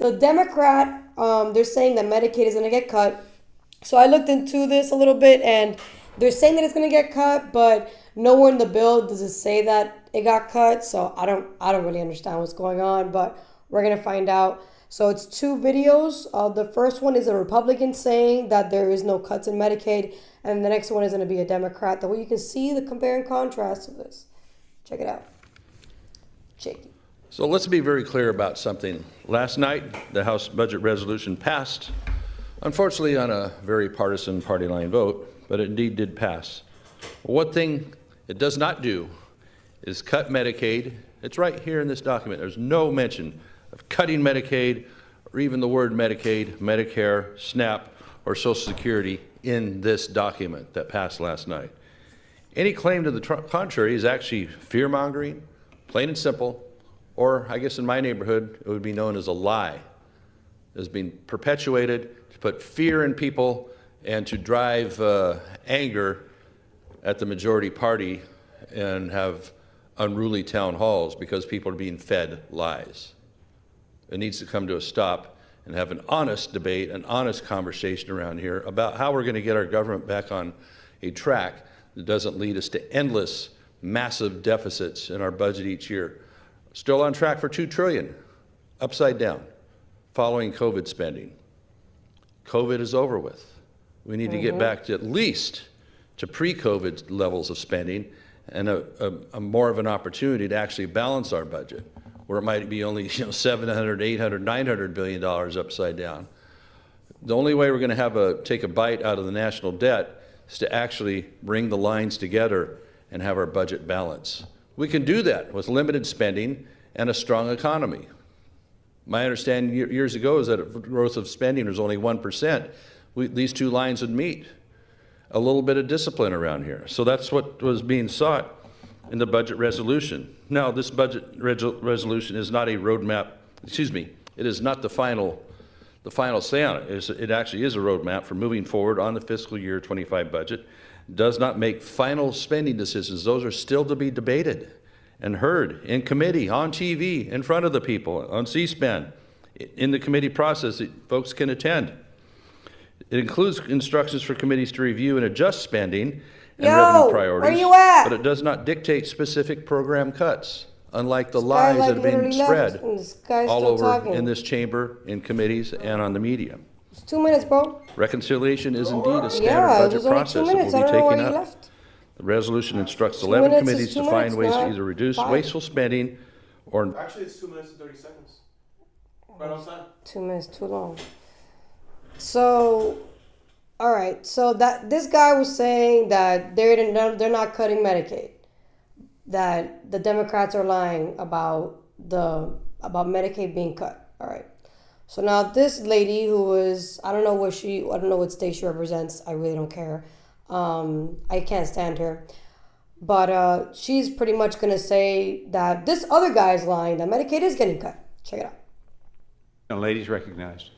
the Democrat, they're saying that Medicaid is going to get cut. So I looked into this a little bit, and they're saying that it's going to get cut, but nowhere in the bill does it say that it got cut. So I don't really understand what's going on, but we're going to find out. So it's two videos. The first one is a Republican saying that there is no cuts in Medicaid, and the next one is going to be a Democrat. That way you can see the compare and contrast of this. Check it out. Check it. So let's be very clear about something. Last night, the House budget resolution passed, unfortunately on a very partisan party line vote, but it indeed did pass. One thing it does not do is cut Medicaid. It's right here in this document. There's no mention of cutting Medicaid or even the word Medicaid, Medicare, SNAP, or Social Security in this document that passed last night. Any claim to the contrary is actually fear-mongering, plain and simple, or I guess in my neighborhood, it would be known as a lie. It's being perpetuated to put fear in people and to drive anger at the majority party and have unruly town halls because people are being fed lies. It needs to come to a stop and have an honest debate, an honest conversation around here about how we're going to get our government back on a track that doesn't lead us to endless, massive deficits in our budget each year. Still on track for $2 trillion, upside down, following COVID spending. COVID is over with. We need to get back to at least to pre-COVID levels of spending and a more of an opportunity to actually balance our budget, where it might be only $700, $800, $900 billion upside down. The only way we're going to take a bite out of the national debt is to actually bring the lines together and have our budget balance. We can do that with limited spending and a strong economy. My understanding years ago is that growth of spending was only 1%. These two lines would meet. A little bit of discipline around here. So that's what was being sought in the budget resolution. Now, this budget resolution is not a roadmap, it is not the final say on it. It actually is a roadmap for moving forward on the fiscal year 25 budget. It does not make final spending decisions. Those are still to be debated and heard in committee, on TV, in front of the people, on C-SPAN, in the committee process that folks can attend. It includes instructions for committees to review and adjust spending and revenue priorities, where you at? but it does not dictate specific program cuts, unlike the lies that have been spread all over in this chamber, in committees, and on the media. It's 2 minutes, bro. reconciliation is indeed a standard budget process that will be taken up. The resolution instructs 11 committees to find ways to either reduce wasteful spending or... Actually, it's 2 minutes and 30 seconds. Right on time. 2 minutes, too long. So, all right. So that this guy was saying that they're not cutting Medicaid. That the Democrats are lying about Medicaid being cut. All right. So now this lady who is, I don't know what state she represents. I really don't care. I can't stand her. But she's pretty much going to say that this other guy is lying, that Medicaid is getting cut. Check it out. And ladies recognized.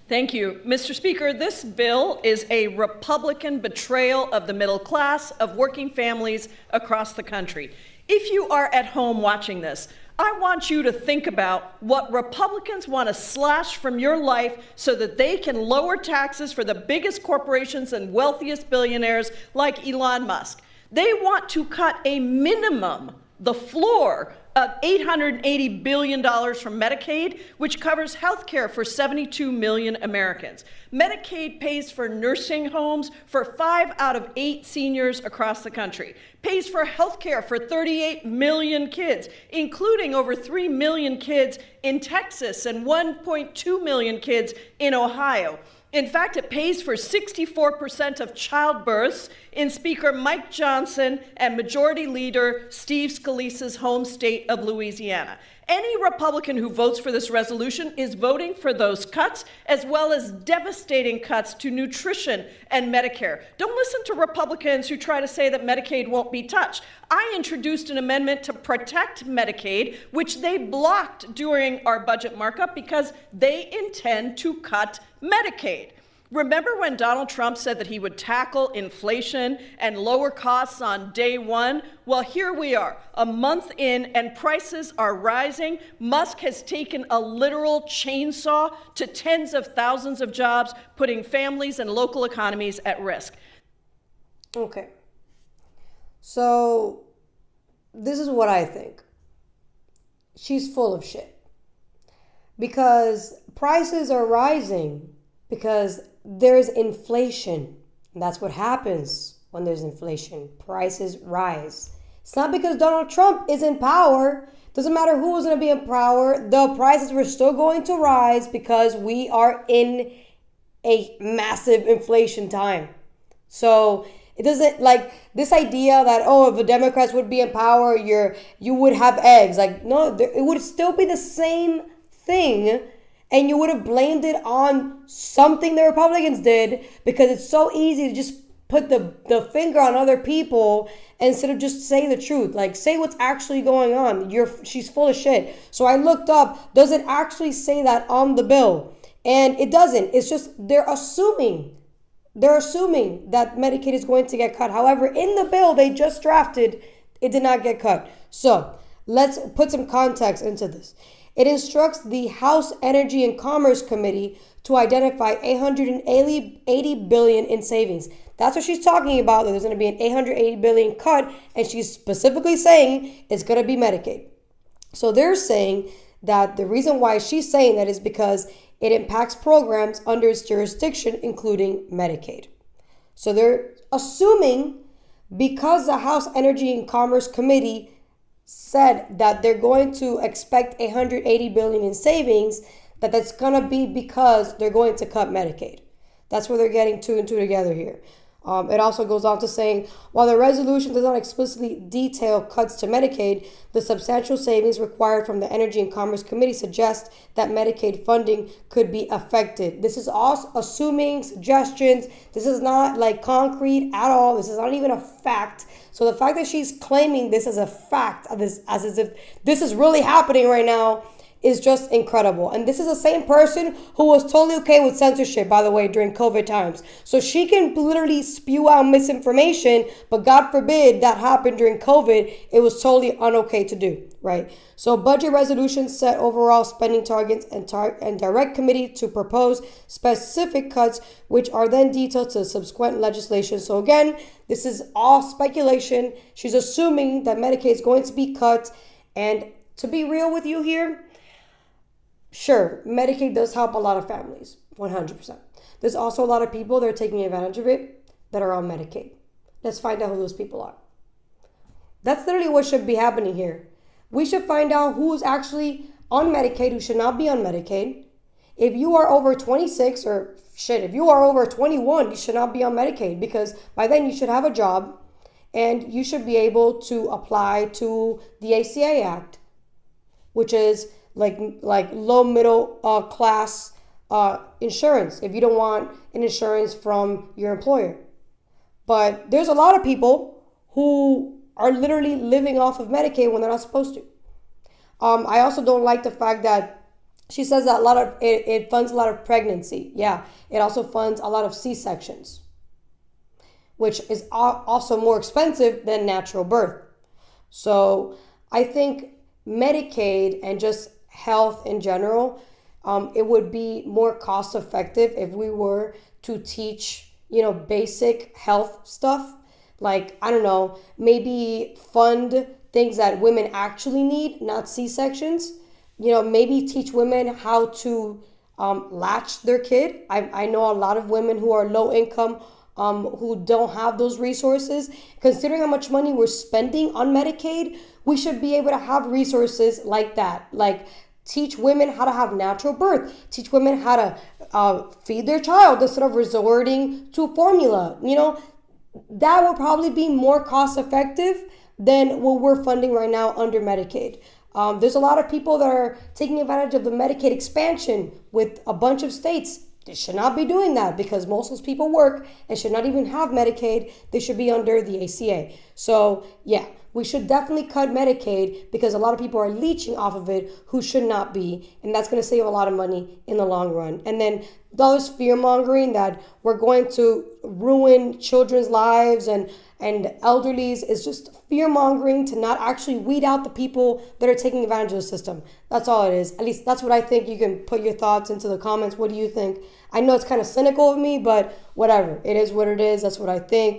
Thank you. Mr. Speaker, this bill is a Republican betrayal of the middle class, of working families across the country. If you are at home watching this, I want you to think about what Republicans want to slash from your life so that they can lower taxes for the biggest corporations and wealthiest billionaires like Elon Musk. They want to cut a minimum, the floor, of $880 billion from Medicaid, which covers health care for 72 million Americans. Medicaid pays for nursing homes for 5 out of 8 seniors across the country, pays for health care for 38 million kids, including over 3 million kids in Texas and 1.2 million kids in Ohio. In fact, it pays for 64% of childbirths in Speaker Mike Johnson and Majority Leader Steve Scalise's home state of Louisiana. Any Republican who votes for this resolution is voting for those cuts, as well as devastating cuts to nutrition and Medicare. Don't listen to Republicans who try to say that Medicaid won't be touched. I introduced an amendment to protect Medicaid, which they blocked during our budget markup because they intend to cut Medicaid. Remember when Donald Trump said that he would tackle inflation and lower costs on day one? Well, here we are, a month in, and prices are rising. Musk has taken a literal chainsaw to tens of thousands of jobs, putting families and local economies at risk. Okay. So, this is what I think. She's full of shit. Because prices are rising because there's inflation. And that's what happens when there's inflation. Prices rise. It's not because Donald Trump is in power. Doesn't matter who was going to be in power. The prices were still going to rise because we are in a massive inflation time. So it doesn't, like, this idea that, oh, if the Democrats would be in power, you would have eggs. Like, no, it would still be the same thing. And you would have blamed it on something the Republicans did, because it's so easy to just put the finger on other people instead of just say the truth. Like, say what's actually going on. She's full of shit. So I looked up, does it actually say that on the bill? And it doesn't. It's just they're assuming that Medicaid is going to get cut. However, in the bill they just drafted, it did not get cut. So let's put some context into this. It instructs the House Energy and Commerce Committee to identify $880 billion in savings. That's what she's talking about. That there's going to be an $880 billion cut, and she's specifically saying it's going to be Medicaid. So they're saying that the reason why she's saying that is because it impacts programs under its jurisdiction, including Medicaid. So they're assuming because the House Energy and Commerce Committee said that they're going to expect $880 billion in savings, that's going to be because they're going to cut Medicaid. That's where they're getting two and two together here. It also goes on to saying, while the resolution does not explicitly detail cuts to Medicaid, the substantial savings required from the Energy and Commerce Committee suggest that Medicaid funding could be affected. This is all assuming suggestions. This is not like concrete at all. This is not even a fact. So the fact that she's claiming this as a fact, as if this is really happening right now, is just incredible. And this is the same person who was totally okay with censorship, by the way, during COVID times. So she can literally spew out misinformation, but God forbid that happened during COVID. It was totally unokay to do, right? So budget resolutions set overall spending targets and direct committee to propose specific cuts, which are then detailed to subsequent legislation. So again, this is all speculation. She's assuming that Medicaid is going to be cut. And to be real with you here, sure, Medicaid does help a lot of families, 100%. There's also a lot of people that are taking advantage of it that are on Medicaid. Let's find out who those people are. That's literally what should be happening here. We should find out who's actually on Medicaid, who should not be on Medicaid. If you are over 26, or if you are over 21, you should not be on Medicaid, because by then you should have a job and you should be able to apply to the ACA Act, which is like low middle class insurance, if you don't want an insurance from your employer. But there's a lot of people who are literally living off of Medicaid when they're not supposed to. I also don't like the fact that she says that it funds a lot of pregnancy. Yeah, it also funds a lot of C-sections, which is also more expensive than natural birth. So I think Medicaid and just health in general, it would be more cost effective if we were to teach, basic health stuff. Like, I don't know, maybe fund things that women actually need, not C-sections. Maybe teach women how to latch their kid. I know a lot of women who are low income, who don't have those resources. Considering how much money we're spending on Medicaid, we should be able to have resources like that. Like, teach women how to have natural birth. Teach women how to feed their child instead of resorting to formula. That would probably be more cost effective than what we're funding right now under Medicaid. There's a lot of people that are taking advantage of the Medicaid expansion with a bunch of states. They should not be doing that, because most of those people work and should not even have Medicaid. They should be under the ACA. So yeah, we should definitely cut Medicaid because a lot of people are leeching off of it who should not be. And that's going to save a lot of money in the long run. And then all this fear mongering that we're going to ruin children's lives and elderlies is just fear mongering to not actually weed out the people that are taking advantage of the system. That's all it is. At least that's what I think. You can put your thoughts into the comments. What do you think? I know it's kind of cynical of me, but whatever. It is what it is. That's what I think.